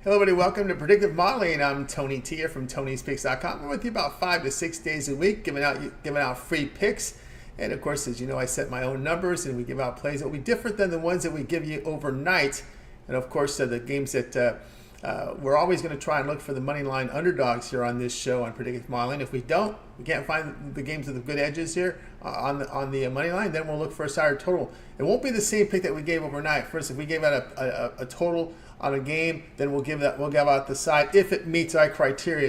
Hello everybody, welcome to Predictive Modeling. I'm Tony T here from Tony'sPicks.com. I'm with you about 5 to 6 days a week, giving out free picks. And of course, as you know, I set my own numbers and we give out plays that will be different than the ones that we give you overnight. And of course, the games that we're always going to try and look for the money line underdogs here on this show on Predictive Modeling. If we can't find the games with the good edges here on the money line, then we'll look for a higher total. It won't be the same pick that we gave overnight. First, if we gave out a total on a game, then we'll give out the side if it meets our criteria.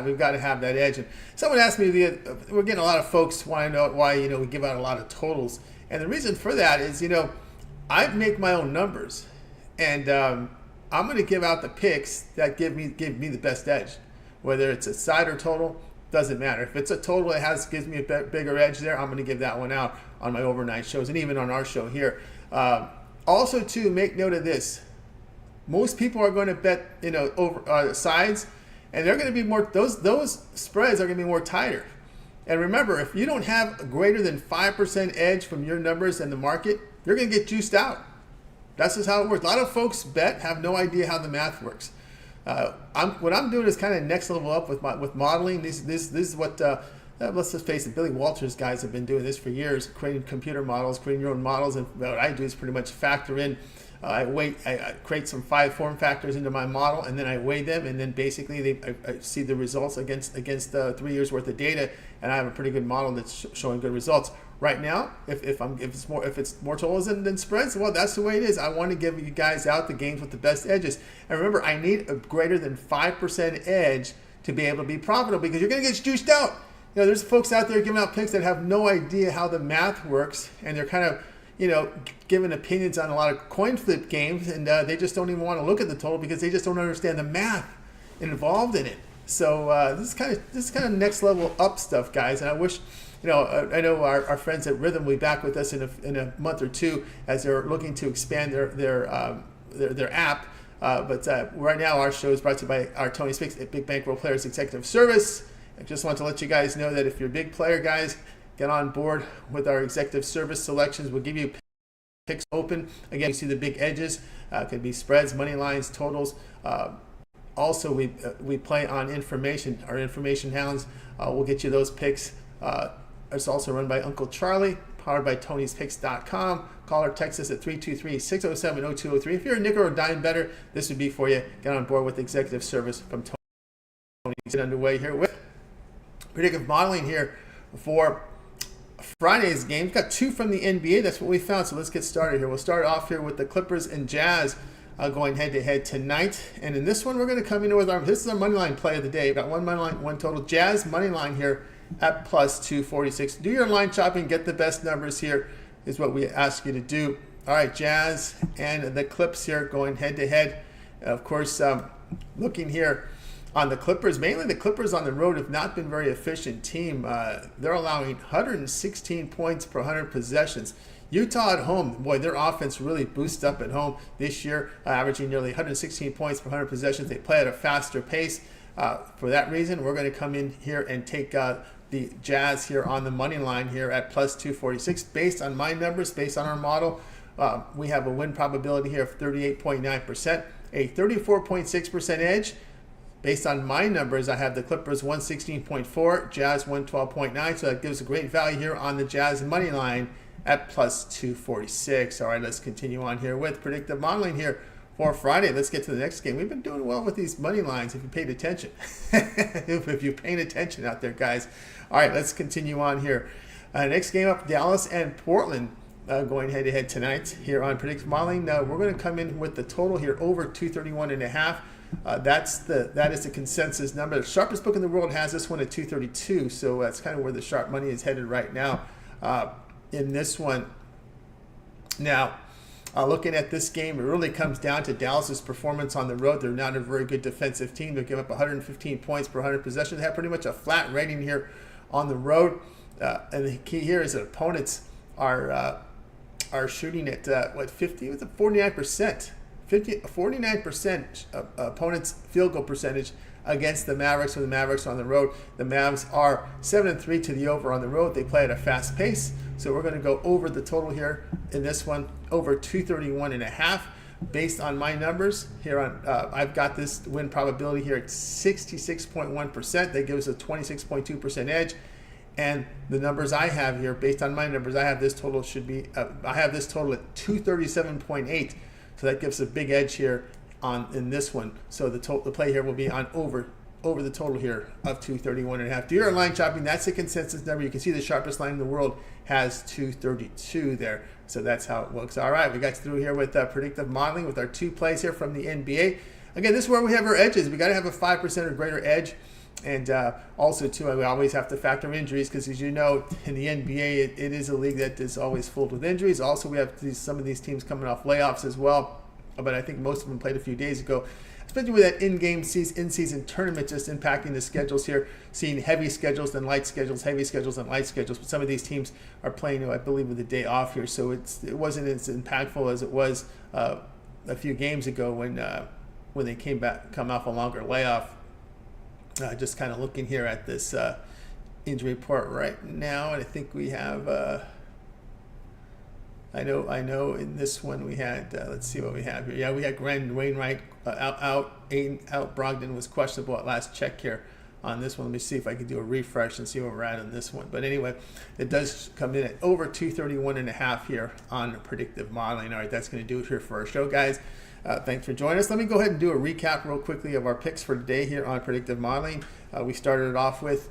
We've got to have that edge. And someone asked me, we're getting a lot of folks want to know why we give out a lot of totals, and the reason for that is I make my own numbers, and I'm going to give out the picks that give me the best edge, whether it's a side or total. Doesn't matter. If it's a total that gives me a bigger edge there, I'm going to give that one out on my overnight shows and even on our show here. Also, too, make note of this. Most people are going to bet over sides, and they're going to be more. Those spreads are going to be more tighter. And remember, if you don't have a greater than 5% edge from your numbers in the market, you're going to get juiced out. That's just how it works. A lot of folks have no idea how the math works. What I'm doing is kind of next level up with modeling. This is what let's just face it, Billy Walters guys have been doing this for years, creating computer models, creating your own models. And what I do is pretty much factor in. I create some 5 form factors into my model, and then I weigh them, and then basically I see the results against 3 years worth of data, and I have a pretty good model that's showing good results. Right now, if it's more totals than spreads, well, that's the way it is. I want to give you guys out the games with the best edges. And remember, I need a greater than 5% edge to be able to be profitable, because you're going to get juiced out. There's folks out there giving out picks that have no idea how the math works, and they're kind of giving opinions on a lot of coin flip games, and they just don't even want to look at the total because they just don't understand the math involved in it. So this is kind of next level up stuff, guys. And I wish, I know our friends at Rhythm will be back with us in a month or two as they're looking to expand their app. But right now, our show is brought to you by our Tony's Picks at Big Bankroll Players Executive Service. I just want to let you guys know that if you're a big player, guys, get on board with our executive service selections. We'll give you picks open. Again, you see the big edges. Could be spreads, money lines, totals. Also, we play on information. Our information hounds will get you those picks. It's also run by Uncle Charlie, powered by Tony'sPicks.com. Call or text us at 323-607-0203. If you're a nickel or dime better, this would be for you. Get on board with executive service from Tony. Get underway here with predictive modeling here for Friday's game. We've got 2 from the NBA. That's what we found. So let's get started here. We'll start off here with the Clippers and Jazz going head-to-head tonight. And in this one, we're going to come in with this is our money line play of the day. We've got one money line, one total. Jazz money line here at plus 246. Do your line shopping. Get the best numbers here is what we ask you to do. All right, Jazz and the Clips here going head-to-head. Of course, looking here on the Clippers, mainly the Clippers on the road have not been a very efficient team. They're allowing 116 points per 100 possessions. Utah at home, boy, their offense really boosts up at home this year, averaging nearly 116 points per 100 possessions. They play at a faster pace. For that reason, we're going to come in here and take the Jazz here on the money line here at plus 246. Based on my numbers, based on our model, we have a win probability here of 38.9%, a 34.6% edge. Based on my numbers, I have the Clippers 116.4, Jazz 112.9, so that gives a great value here on the Jazz money line at plus 246. All right, let's continue on here with predictive modeling here for Friday. Let's get to the next game. We've been doing well with these money lines if you paid attention. If you're paying attention out there, guys. All right, let's continue on here. Next game up, Dallas and Portland going head-to-head tonight here on predictive modeling. We're going to come in with the total here over 231.5. That is the consensus number. The sharpest book in the world has this one at 232, so that's kind of where the sharp money is headed right now in this one. Now, looking at this game, it really comes down to Dallas's performance on the road. They're not a very good defensive team. They give up 115 points per 100 possessions. They have pretty much a flat rating here on the road. And the key here is that opponents are shooting at 50 with a 49%. 49% opponents' field goal percentage against the Mavericks, when the Mavericks are on the road. The Mavs are 7-3 to the over on the road. They play at a fast pace. So we're going to go over the total here in this one, over 231.5. based on my numbers here on, I've got this win probability here at 66.1%. That gives us a 26.2% edge. And the numbers I have here, based on my numbers, I have this total should be, I have this total at 237.8. So that gives a big edge here in this one. So the play here will be on over the total here of 231.5. Do your line shopping. That's a consensus number. You can see the sharpest line in the world has 232 there. So that's how it looks. All right, we got through here with predictive modeling with our 2 plays here from the NBA. Again, this is where we have our edges. We got to have a 5% or greater edge. And also, too, we always have to factor injuries because, as you know, in the NBA, it is a league that is always filled with injuries. Also, we have some of these teams coming off layoffs as well. But I think most of them played a few days ago, especially with that in-season tournament just impacting the schedules here, seeing heavy schedules then light schedules, heavy schedules and light schedules. But some of these teams are playing, I believe, with a day off here. So it wasn't as impactful as it was a few games ago when they come off a longer layoff. Just kind of looking here at this injury report right now, and I think we have. I know. In this one we had. Let's see what we have here. Yeah, we had Brandon Wainwright out. Brogdon was questionable at last check here on this one. Let me see if I can do a refresh and see where we're at on this one. But anyway, it does come in at over 231.5 here on predictive modeling. All right, that's going to do it here for our show, guys. Thanks for joining us. Let me go ahead and do a recap real quickly of our picks for today here on predictive modeling. We started it off with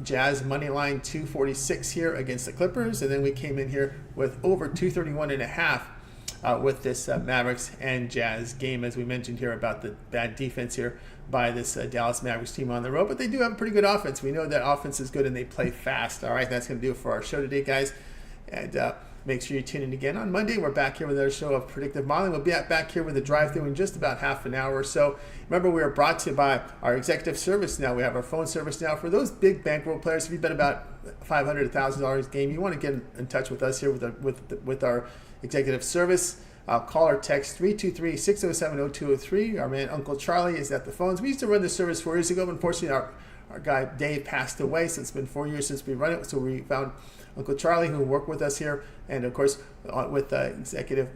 Jazz money line 246 here against the Clippers, and then we came in here with over 231.5 with this Mavericks and Jazz game, as we mentioned here about the bad defense here by this Dallas Mavericks team on the road. But they do have a pretty good offense. We know that offense is good and they play fast. All right, that's going to do it for our show today, guys. And make sure you tune in again on Monday. We're back here with our show of predictive modeling. We'll be back here with a drive-through in just about half an hour or so. Remember, we are brought to you by our executive service now. We have our phone service now. For those big bankroll players, if you bet about $500 to $1,000 a game, you want to get in touch with us here with our executive service. Call or text 323-607-0203. Our man Uncle Charlie is at the phones. We used to run this service 4 years ago, but unfortunately our guy Dave passed away, so it's been 4 years since we run it. So we found Uncle Charlie, who worked with us here, and of course with executive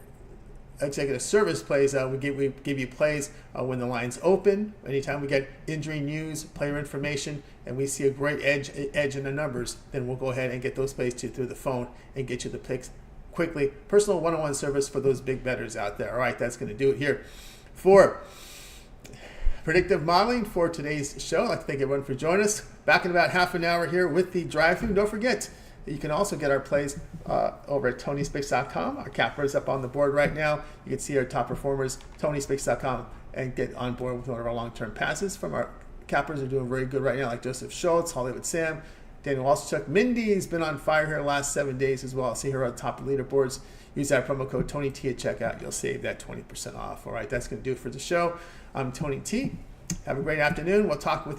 service plays, we give you plays when the line's open. Anytime we get injury news, player information, and we see a great edge in the numbers, then we'll go ahead and get those plays to you through the phone and get you the picks quickly. Personal one-on-one service for those big bettors out there. All right, that's going to do it here for predictive modeling for today's show. I'd like to thank everyone for joining us. Back in about half an hour here with the drive-thru. Don't forget, you can also get our plays over at TonySpicks.com. Our capper is up on the board right now. You can see our top performers, TonySpicks.com, and get on board with one of our long-term passes. From our cappers are doing very good right now, like Joseph Schultz, Hollywood Sam, Daniel Walshchuk. Mindy's been on fire here the last 7 days as well. See her on top of leaderboards. Use that promo code TonyT at checkout. You'll save that 20% off. All right, that's going to do it for the show. I'm Tony T. Have a great afternoon. We'll talk with